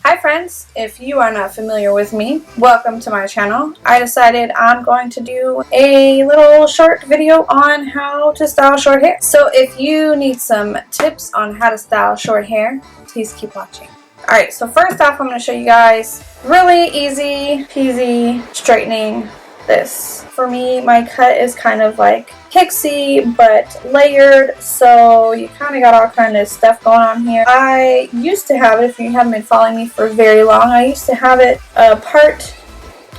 Hi friends, if you are not familiar with me, welcome to my channel. I decided I'm going to do a little short video on how to style short hair. So if you need some tips on how to style short hair, please keep watching. Alright, so first off I'm going to show you guys really easy peasy straightening this. For me, my cut is kind of like pixie but layered, so you kind of got all kind of stuff going on here. I used to have it, if you haven't been following me for very long, I used to have it part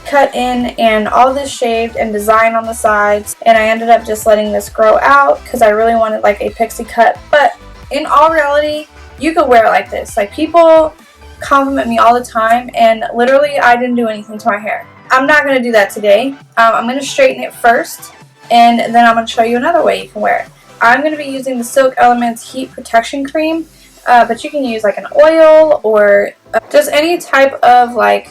cut in and all this shaved and design on the sides, and I ended up just letting this grow out because I really wanted like a pixie cut. But in all reality, you could wear it like this. Like, people compliment me all the time, and literally I didn't do anything to my hair. I'm not going to do that today. I'm going to straighten it first, and then I'm going to show you another way you can wear it. I'm going to be using the Silk Elements Heat Protection Cream, but you can use like an oil or just any type of like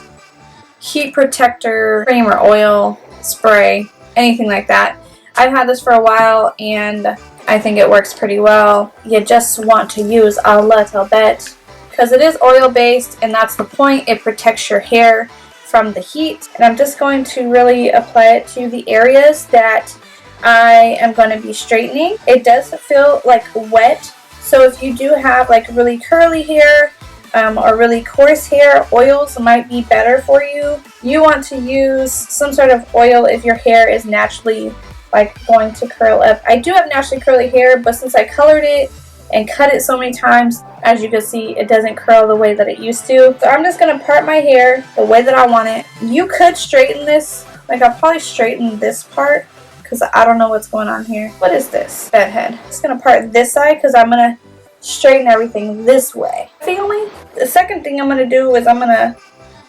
heat protector cream or oil, spray, anything like that. I've had this for a while and I think it works pretty well. You just want to use a little bit because it is oil based, and that's the point. It protects your hair from the heat, and I'm just going to really apply it to the areas that I am going to be straightening. It does feel like wet, so if you do have like really curly hair or really coarse hair, oils might be better for you. You want to use some sort of oil if your hair is naturally like going to curl up. I do have naturally curly hair, but since I colored it and cut it so many times, as you can see, it doesn't curl the way that it used to. So I'm just going to part my hair the way that I want it. You could straighten this. Like, I'll probably straighten this part because I don't know what's going on here. What is this? Bedhead. I'm just going to part this side because I'm going to straighten everything this way. Feeling? The second thing I'm going to do is I'm going to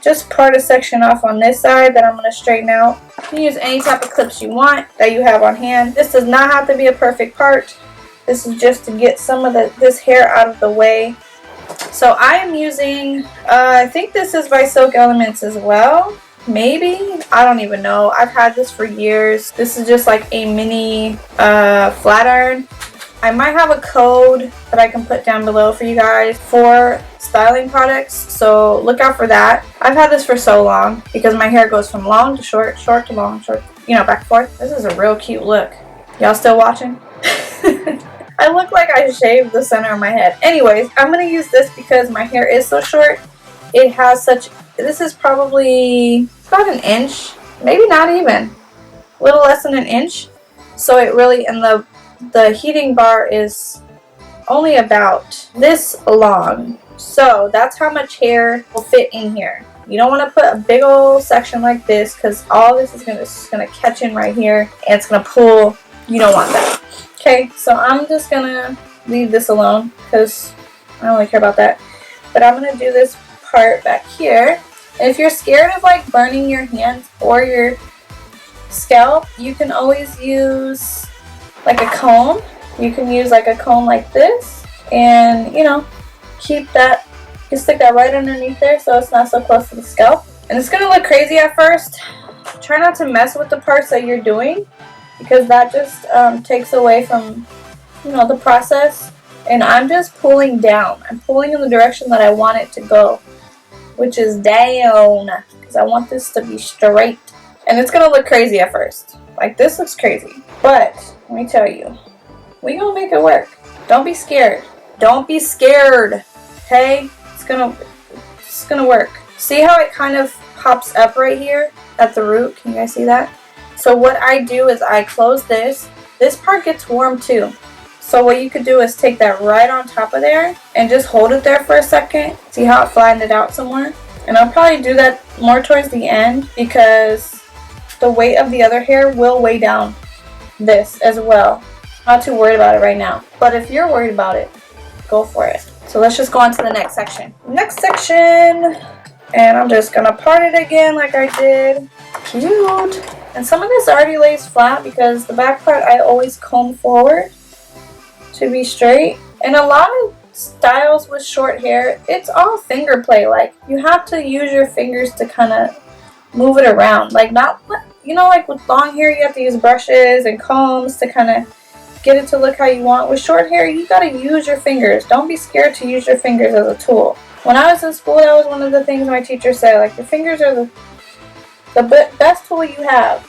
just part a section off on this side that I'm going to straighten out. You can use any type of clips you want that you have on hand. This does not have to be a perfect part. This is just to get some of this hair out of the way. So I am using, I think this is by Silk Elements as well. Maybe. I don't even know. I've had this for years. This is just like a mini flat iron. I might have a code that I can put down below for you guys for styling products, so look out for that. I've had this for so long because my hair goes from long to short, short to long, short, you know, back and forth. This is a real cute look. Y'all still watching? I look like I shaved the center of my head. Anyways, I'm going to use this because my hair is so short. It has such, this is probably about an inch, maybe not even, a little less than an inch. So it really, and the heating bar is only about this long. So that's how much hair will fit in here. You don't want to put a big old section like this because all this is gonna catch in right here and it's gonna pull. You don't want that. Okay, so I'm just gonna leave this alone because I don't really care about that. But I'm gonna do this part back here. And if you're scared of like burning your hands or your scalp, you can always use like a comb. You can use like a comb like this, and you know, keep that. You stick that right underneath there so it's not so close to the scalp. And it's gonna look crazy at first. Try not to mess with the parts that you're doing, because that just takes away from, you know, the process. And I'm just pulling down. I'm pulling in the direction that I want it to go, which is down, because I want this to be straight. And it's gonna look crazy at first. Like, this looks crazy, but let me tell you, we gonna make it work. Don't be scared. Don't be scared. Okay, it's gonna work. See how it kind of pops up right here at the root? Can you guys see that? So what I do is I close this. This part gets warm too. So what you could do is take that right on top of there and just hold it there for a second. See how it flattened it out somewhere? And I'll probably do that more towards the end because the weight of the other hair will weigh down this as well. Not too worried about it right now. But if you're worried about it, go for it. So let's just go on to the next section. Next section. And I'm just going to part it again like I did. Cute. And some of this already lays flat because the back part I always comb forward to be straight. And a lot of styles with short hair, it's all finger play. Like, you have to use your fingers to kind of move it around. Like, not, you know, like with long hair you have to use brushes and combs to kind of get it to look how you want. With short hair, you gotta use your fingers. Don't be scared to use your fingers as a tool. When I was in school, that was one of the things my teacher said. Like, your fingers are the best tool you have.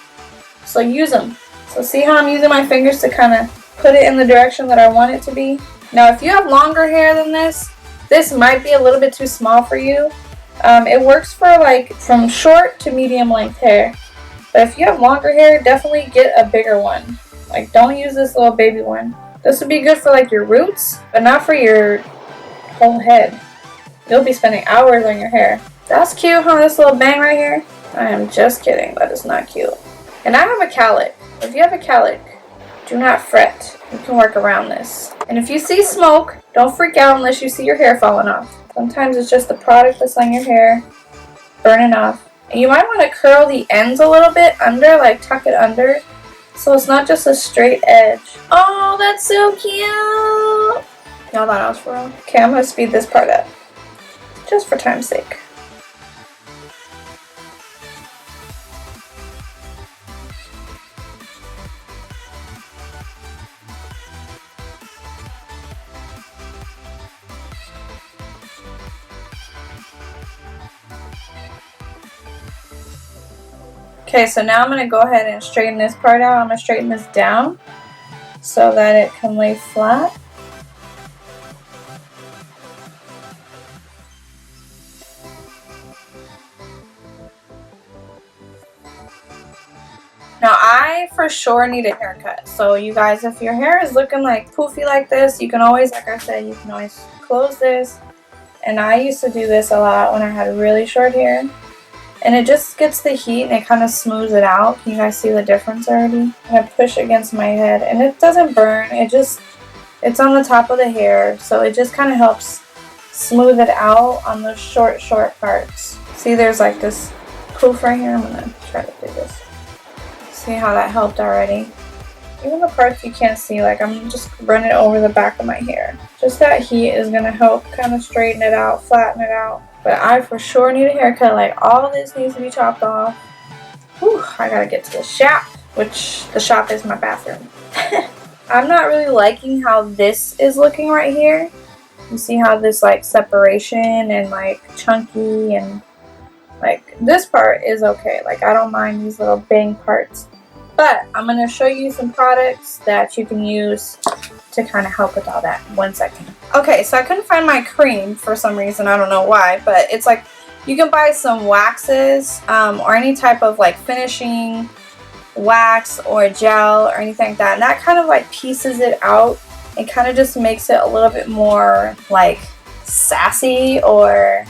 So use them. So see how I'm using my fingers to kind of put it in the direction that I want it to be? Now, if you have longer hair than this might be a little bit too small for you. It works for like from short to medium length hair. But if you have longer hair, definitely get a bigger one. Like, don't use this little baby one. This would be good for like your roots, but not for your whole head. You'll be spending hours on your hair. That's cute, huh? This little bang right here. I am just kidding. That is not cute. And I have a cowlick. If you have a cowlick, do not fret. You can work around this. And if you see smoke, don't freak out unless you see your hair falling off. Sometimes it's just the product that's on your hair burning off. And you might want to curl the ends a little bit under, like tuck it under, so it's not just a straight edge. Oh, that's so cute! Y'all thought I was for real? Okay, I'm going to speed this part up, just for time's sake. Okay, so now I'm going to go ahead and straighten this part out. I'm going to straighten this down so that it can lay flat. Now, I for sure need a haircut. So you guys, if your hair is looking like poofy like this, you can always, like I said, you can always close this. And I used to do this a lot when I had really short hair. And it just gets the heat and it kind of smooths it out. Can you guys see the difference already? I push against my head and it doesn't burn. It's on the top of the hair. So it just kind of helps smooth it out on the short parts. See, there's like this poof right here. I'm going to try to do this. See how that helped already? Even the parts you can't see, like I'm just running it over the back of my hair. Just that heat is going to help kind of straighten it out, flatten it out. But I for sure need a haircut. Like, all of this needs to be chopped off. Whew, I gotta get to the shop, which the shop is my bathroom. I'm not really liking how this is looking right here. You see how this like separation and like chunky and like this part is okay. Like, I don't mind these little bang parts. But I'm going to show you some products that you can use to kind of help with all that. 1 second. Okay, so I couldn't find my cream for some reason. I don't know why, but it's like you can buy some waxes or any type of like finishing wax or gel or anything like that. And that kind of like pieces it out and kind of just makes it a little bit more like sassy or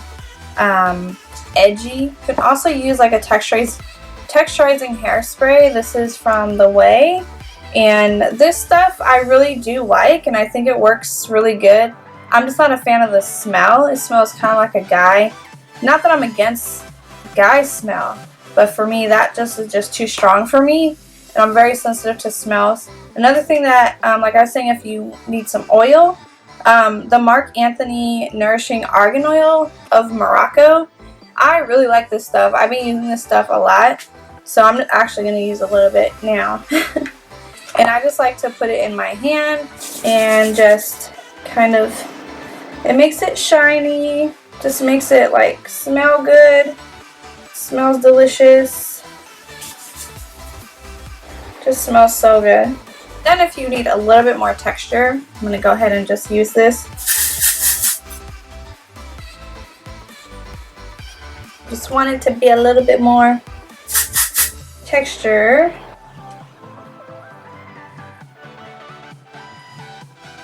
edgy. You can also use like a texturizing hairspray. This is from The Way, and this stuff I really do like, and I think it works really good. I'm just not a fan of the smell. It smells kind of like a guy. Not that I'm against guy smell, but for me that just is just too strong for me, and I'm very sensitive to smells. Another thing that like I was saying, if you need some oil, the Marc Anthony Nourishing Argan Oil of Morocco, I really like this stuff. I've been using this stuff a lot, so I'm actually going to use a little bit now. And I just like to put it in my hand and just kind of, it makes it shiny, just makes it like smell good, smells delicious, just smells so good. Then if you need a little bit more texture, I'm going to go ahead and just use this. Just want it to be a little bit more texture.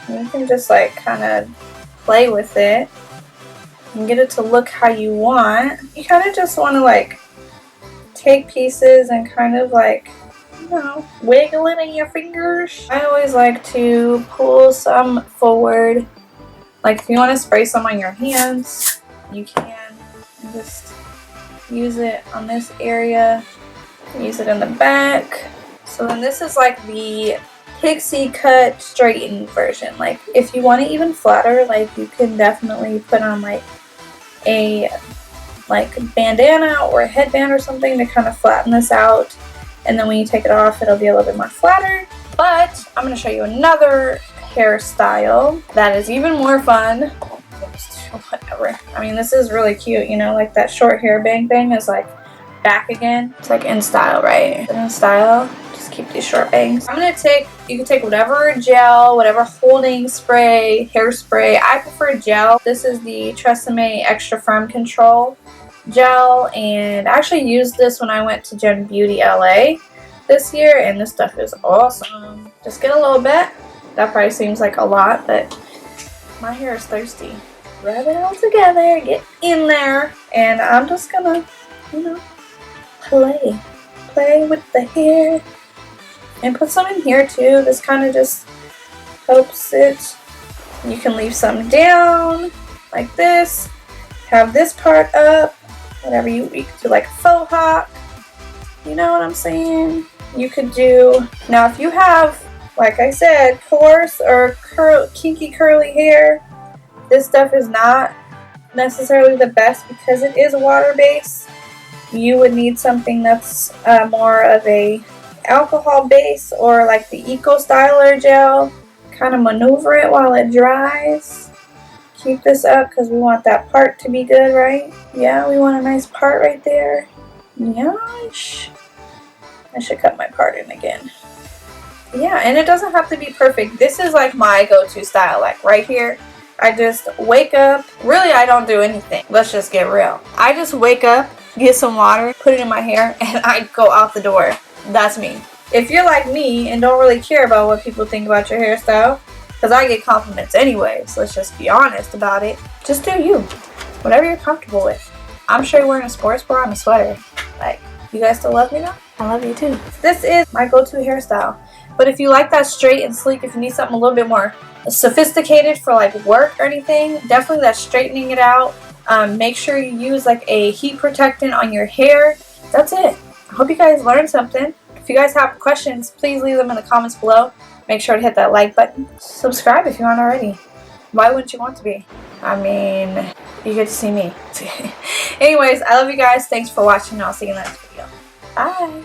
And you can just like kind of play with it and get it to look how you want. You kind of just want to like take pieces and kind of like, you know, wiggle it in your fingers. I always like to pull some forward. Like if you want to spray some on your hands, you can. And just use it on this area, use it in the back. So then this is like the pixie cut straightened version. Like if you want it even flatter, like you can definitely put on like a bandana or a headband or something to kind of flatten this out, and then when you take it off it'll be a little bit more flatter. But I'm going to show you another hairstyle that is even more fun. Just whatever. I mean, this is really cute, you know, like that short hair bang thing is like back again. It's like in style, right? In style. Just keep these short bangs. I'm gonna take, you can take whatever gel, whatever holding spray, hairspray. I prefer gel. This is the Tresemme Extra Firm Control gel, and I actually used this when I went to Gen Beauty LA this year, and this stuff is awesome. Just get a little bit. That probably seems like a lot, but my hair is thirsty. Rub it all together, get in there, and I'm just gonna, you know, play with the hair, and put some in here too. This kind of just helps it. You can leave some down like this, have this part up, whatever you could do, like a faux hawk, you know what I'm saying? You could do, now if you have, like I said, coarse or kinky curly hair, this stuff is not necessarily the best because it is water based. You would need something that's more of a alcohol base, or like the Eco Styler gel. Kind of maneuver it while it dries. Keep this up because we want that part to be good, right? Yeah, we want a nice part right there. Yosh. I should cut my part in again. Yeah, and it doesn't have to be perfect. This is like my go-to style. Like right here, I just wake up. Really, I don't do anything. Let's just get real. I just wake up, get some water, put it in my hair, and I go out the door. That's me. If you're like me and don't really care about what people think about your hairstyle, because I get compliments anyways, let's just be honest about it. Just do you. Whatever you're comfortable with. I'm sure you're wearing a sports bra and a sweater. Like, you guys still love me though? I love you too. This is my go-to hairstyle. But if you like that straight and sleek, if you need something a little bit more sophisticated for like work or anything, definitely that straightening it out. Make sure you use like a heat protectant on your hair. That's it. I hope you guys learned something. If you guys have questions, please leave them in the comments below. Make sure to hit that like button. Subscribe if you aren't already. Why wouldn't you want to be? I mean, you get to see me. Anyways, I love you guys. Thanks for watching. I'll see you in the next video. Bye.